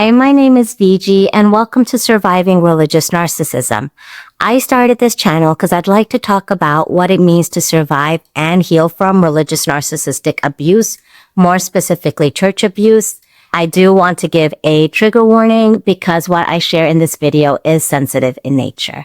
Hi, my name is Viji, and welcome to Surviving Religious Narcissism. I started this channel because I'd like to talk about what it means to survive and heal from religious narcissistic abuse, more specifically church abuse. I do want to give a trigger warning because what I share in this video is sensitive in nature.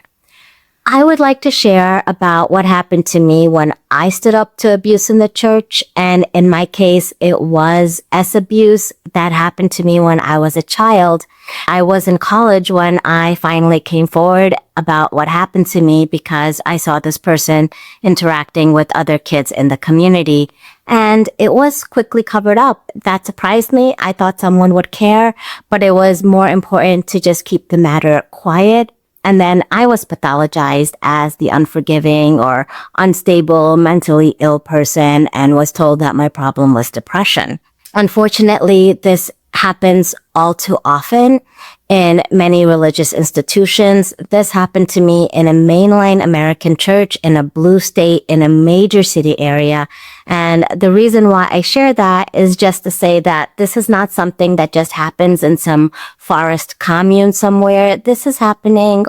I would like to share about what happened to me when I stood up to abuse in the church. And in my case, it was abuse that happened to me when I was a child. I was in college when I finally came forward about what happened to me because I saw this person interacting with other kids in the community. And it was quickly covered up. That surprised me. I thought someone would care, but it was more important to just keep the matter quiet. And then I was pathologized as the unforgiving or unstable, mentally ill person and was told that my problem was depression. Unfortunately, this happens all too often in many religious institutions. This happened to me in a mainline American church in a blue state in a major city area. And the reason why I share that is just to say that this is not something that just happens in some forest commune somewhere. This is happening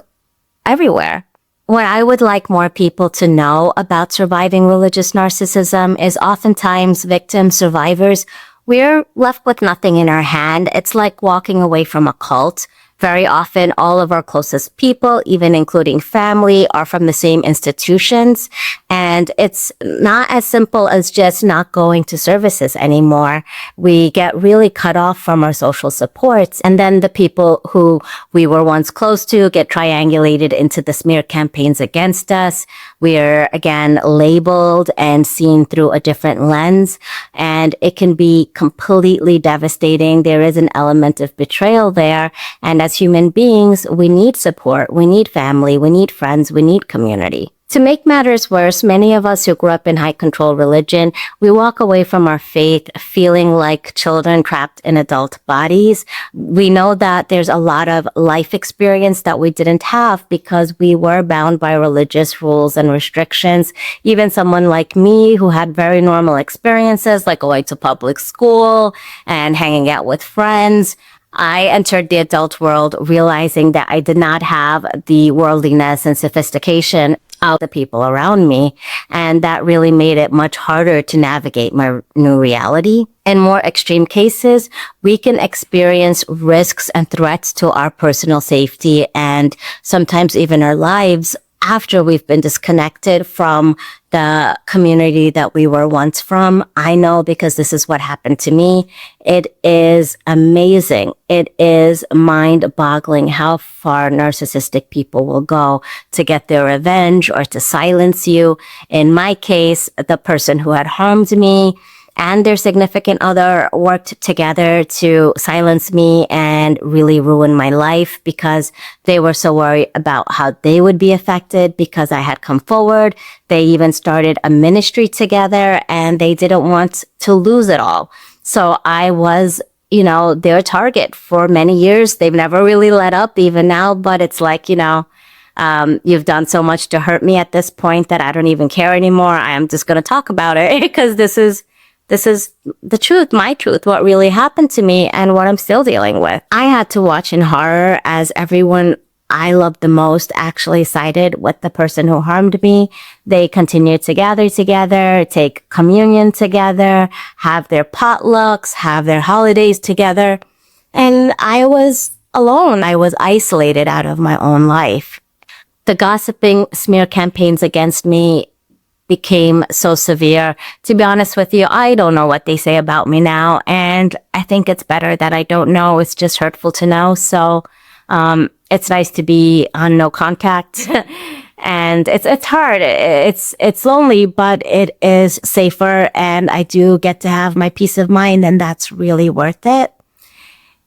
everywhere. What I would like more people to know about surviving religious narcissism is oftentimes victims, survivors, we're left with nothing in our hand. It's like walking away from a cult. Very often, all of our closest people, even including family, are from the same institutions. And it's not as simple as just not going to services anymore. We get really cut off from our social supports. And then the people who we were once close to get triangulated into the smear campaigns against us. We're again labeled and seen through a different lens. And it can be completely devastating. There is an element of betrayal there. And as human beings, we need support, we need family, we need friends, we need community. To make matters worse, many of us who grew up in high control religion, we walk away from our faith feeling like children trapped in adult bodies. We know that there's a lot of life experience that we didn't have because we were bound by religious rules and restrictions. Even someone like me who had very normal experiences like going to public school and hanging out with friends, I entered the adult world realizing that I did not have the worldliness and sophistication of the people around me. And that really made it much harder to navigate my new reality. In more extreme cases, we can experience risks and threats to our personal safety and sometimes even our lives after we've been disconnected from the community that we were once from. I know because this is what happened to me. It is amazing. It is mind-boggling how far narcissistic people will go to get their revenge or to silence you. In my case, the person who had harmed me and their significant other worked together to silence me and really ruin my life because they were so worried about how they would be affected because I had come forward. They even started a ministry together and they didn't want to lose it all. So I was, their target for many years. They've never really let up even now, but it's like, you've done so much to hurt me at this point that I don't even care anymore. I am just going to talk about it because this is the truth, my truth, what really happened to me and what I'm still dealing with. I had to watch in horror as everyone I loved the most actually sided with the person who harmed me. They continued to gather together, take communion together, have their potlucks, have their holidays together. And I was alone. I was isolated out of my own life. The gossiping smear campaigns against me became so severe. To be honest with you, I don't know what they say about me now. And I think it's better that I don't know. It's just hurtful to know. So, it's nice to be on no contact. And it's hard. It's lonely, but it is safer. And I do get to have my peace of mind. And that's really worth it.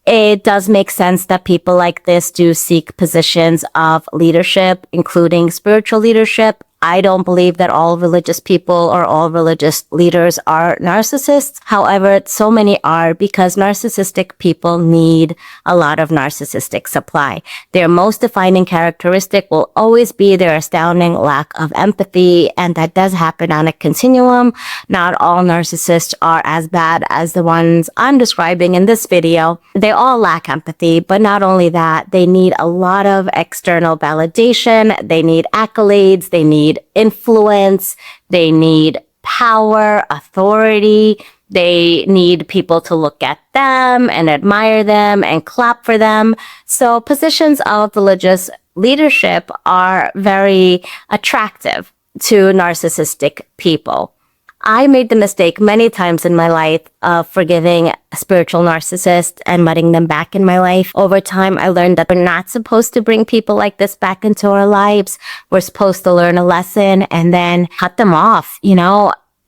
It does make sense that people like this do seek positions of leadership, including spiritual leadership. I don't believe that all religious people or all religious leaders are narcissists. However, so many are because narcissistic people need a lot of narcissistic supply. Their most defining characteristic will always be their astounding lack of empathy, and that does happen on a continuum. Not all narcissists are as bad as the ones I'm describing in this video. They all lack empathy, but not only that, they need a lot of external validation, they need accolades, they need influence, they need power, authority, they need people to look at them and admire them and clap for them. So positions of religious leadership are very attractive to narcissistic people. I made the mistake many times in my life of forgiving a spiritual narcissist and letting them back in my life. Over time, I learned that we're not supposed to bring people like this back into our lives. We're supposed to learn a lesson and then cut them off,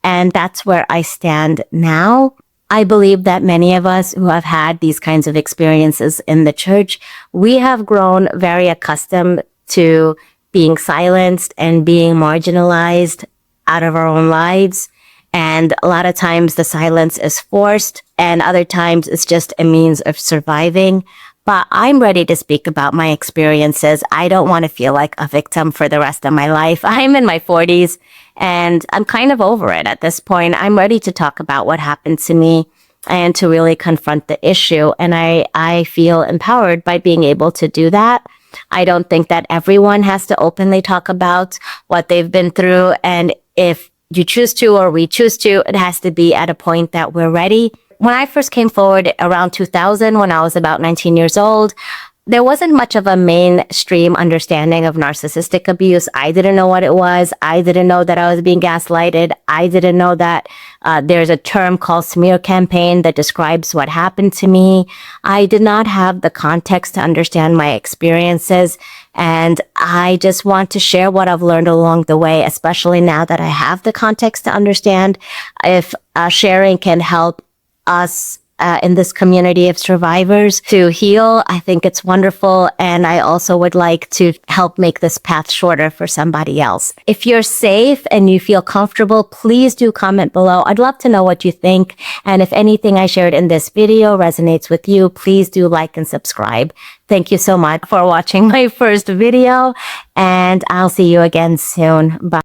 and that's where I stand now. I believe that many of us who have had these kinds of experiences in the church, we have grown very accustomed to being silenced and being marginalized out of our own lives. And a lot of times the silence is forced, and other times it's just a means of surviving. But I'm ready to speak about my experiences. I don't want to feel like a victim for the rest of my life. I'm in my 40s and I'm kind of over it at this point. I'm ready to talk about what happened to me and to really confront the issue. And I feel empowered by being able to do that. I don't think that everyone has to openly talk about what they've been through. And if you choose to, or we choose to, it has to be at a point that we're ready. When I first came forward around 2000, when I was about 19 years old, there wasn't much of a mainstream understanding of narcissistic abuse. I didn't know what it was. I didn't know that I was being gaslighted. I didn't know that there's a term called smear campaign that describes what happened to me. I did not have the context to understand my experiences. And I just want to share what I've learned along the way, especially now that I have the context to understand. If sharing can help us in this community of survivors to heal, I think it's wonderful. And I also would like to help make this path shorter for somebody else. If you're safe and you feel comfortable, please do comment below. I'd love to know what you think. And if anything I shared in this video resonates with you, please do like and subscribe. Thank you so much for watching my first video, and I'll see you again soon. Bye.